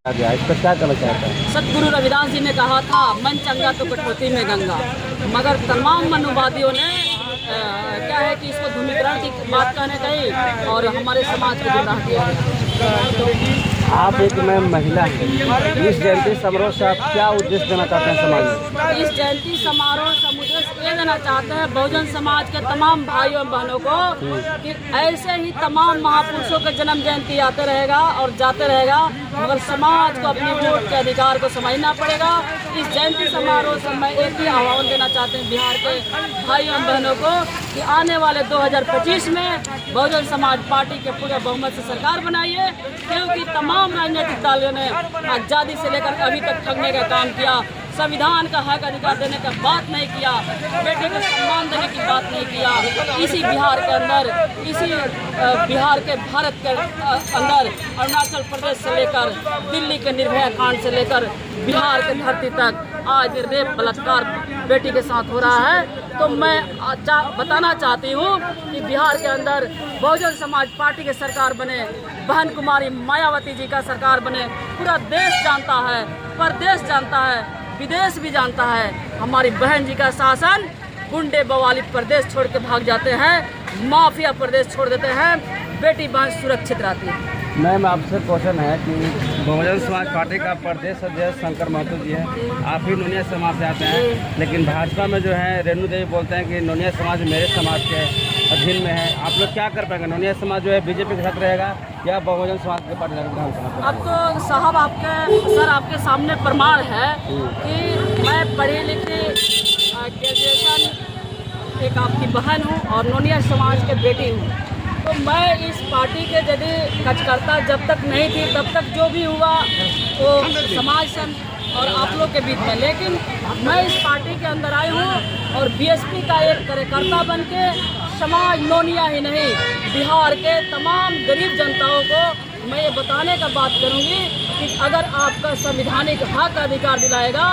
इस पर क्या कहना चाहता है? सतगुरु रविदास जी ने कहा था मन चंगा तो कटौती में गंगा, मगर तमाम मनुवादियों ने क्या है कि इसको धूमिकरण की बात कहने गई और हमारे समाज को गुमराह किया। आप एक मैं महिला हैं, इस जयंती समारोह से आप क्या उद्देश्य देना चाहते हैं समाज में? इस जयंती समारोह से उद्देश्य ये देना चाहते हैं बहुजन समाज के तमाम भाइयों बहनों को कि ऐसे ही तमाम महापुरुषों का जन्म जयंती आते रहेगा और जाते रहेगा, मगर समाज को अपनी वोट के अधिकार को समझना पड़ेगा। इस जयंती समारोह से मैं एक ही आह्वान देना चाहते हैं बिहार के भाइयों बहनों को कि आने वाले 2025 में बहुजन समाज पार्टी के पूरे बहुमत से सरकार बनाइए, क्योंकि तमाम राजनीतिक दलों ने आज़ादी से लेकर अभी तक ठगने का काम किया, संविधान का हक अधिकार देने का बात नहीं किया, बेटे को सम्मान देने की बात नहीं किया। इसी बिहार के अंदर, इसी बिहार के भारत के अंदर अरुणाचल प्रदेश से लेकर दिल्ली के निर्भया कांड से लेकर बिहार के धरती तक आज रेप बलात्कार बेटी के साथ हो रहा है। तो मैं बताना चाहती हूँ कि बिहार के अंदर बहुजन समाज पार्टी की सरकार बने, बहन कुमारी मायावती जी का सरकार बने। पूरा देश जानता है, प्रदेश जानता है, विदेश भी जानता है, हमारी बहन जी का शासन गुंडे बवाली प्रदेश छोड़ के भाग जाते हैं, माफिया प्रदेश छोड़ देते हैं, बेटी बहन सुरक्षित रहती है। मैम आपसे क्वेश्चन है कि बहुजन समाज पार्टी का प्रदेश अध्यक्ष शंकर महतो जी है, आप ही नोनिया समाज से आते हैं, लेकिन भाजपा में जो है रेणु देवी बोलते हैं कि नोनिया समाज मेरे समाज के अधीन में है। आप लोग क्या कर पाएंगे? नोनिया समाज जो है बीजेपी के साथ रहेगा या बहुजन समाज के पार्टी का? अब तो साहब आपके सामने प्रमाण है कि मैं पढ़ी लिखी ग्रेजुएशन एक आपकी बहन हूँ और नोनिया समाज के बेटी हूँ। तो मैं इस पार्टी के यदि कार्यकर्ता जब तक नहीं थी तब तक जो भी हुआ वो समाज से और आप लोग के बीच में, लेकिन मैं इस पार्टी के अंदर आई हूँ और बीएसपी का एक कार्यकर्ता बन के समाज नोनिया ही नहीं बिहार के तमाम गरीब जनताओं को मैं ये बताने का बात करूँगी कि अगर आपका संविधानिक हक अधिकार दिलाएगा,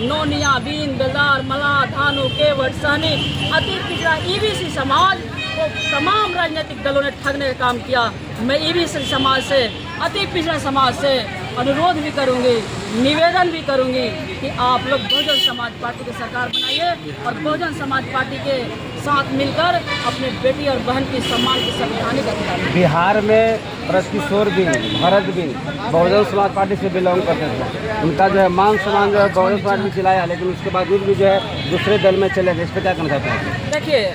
नोनिया, बीन, बेलदार, मल्लाह, धानु, केवट, सहनी, अति पिछड़ा ईबीसी समाज को तमाम राजनीतिक दलों ने ठगने का काम किया। मैं ईबीसी समाज से, अति पिछड़ा समाज से अनुरोध भी करूंगी, निवेदन भी करूंगी कि आप लोग बहुजन समाज पार्टी की सरकार बनाइए और बहुजन समाज पार्टी के साथ मिलकर अपने बेटी और बहन की सम्मान की संवैधानिक अधिकार। बिहार में ब्रजकिशोर बिन, भरत बिन बहुजन समाज पार्टी से बिलोंग करते थे, उनका जो है मान सम्मान जो है बहुजन समाज में खिलाया, लेकिन उसके बावजूद भी जो है दूसरे दल में चले गए। इस पर क्या कहना चाहते हैं? देखिए,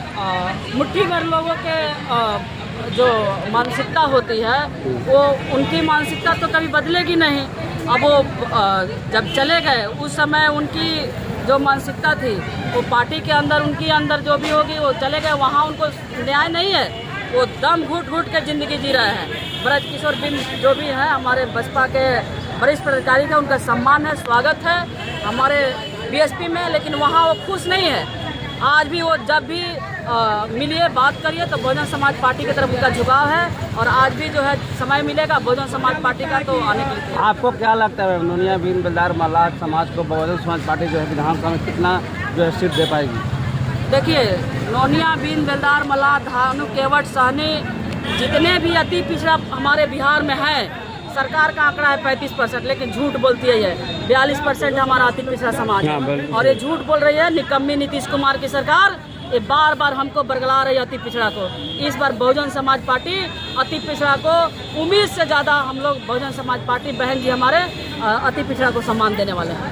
मुट्ठी भर लोगों के जो मानसिकता होती है वो उनकी मानसिकता तो कभी बदलेगी नहीं। अब वो जब चले गए उस समय उनकी जो मानसिकता थी वो पार्टी के अंदर, उनके अंदर जो भी होगी वो चले गए, वहाँ उनको न्याय नहीं है, वो दम घुट घुट के ज़िंदगी जी रहे हैं। ब्रजकिशोर बिन जो भी है हमारे बसपा के वरिष्ठ पदाधिकारी का, उनका सम्मान है, स्वागत है हमारे बीएसपी में, लेकिन वहाँ वो खुश नहीं है। आज भी वो जब भी मिलिए बात करिए तो बहुजन समाज पार्टी की तरफ उनका झुकाव है और आज भी जो है समय मिलेगा बहुजन समाज पार्टी का तो आने के लिए। आपको क्या लगता है नोनिया, बीन, बेलदार, मल्लाह समाज को बहुजन समाज पार्टी जो है विधानसभा में कितना जो है सीट दे पाएगी? देखिए, नोनिया, बीन, बेलदार, मल्लाह, धानु, केवट, सहनी जितने भी अति पिछड़ा हमारे बिहार में है, सरकार का आंकड़ा है 35%, लेकिन झूठ बोलती है ये 42% हमारा अति पिछड़ा समाज है और ये झूठ बोल रही है। निकम्मी नीतीश कुमार की सरकार ये बार बार हमको बरगला रही है अति पिछड़ा को। इस बार बहुजन समाज पार्टी अति पिछड़ा को उम्मीद से ज़्यादा हम लोग बहुजन समाज पार्टी बहन जी हमारे अति पिछड़ा को सम्मान देने वाले हैं।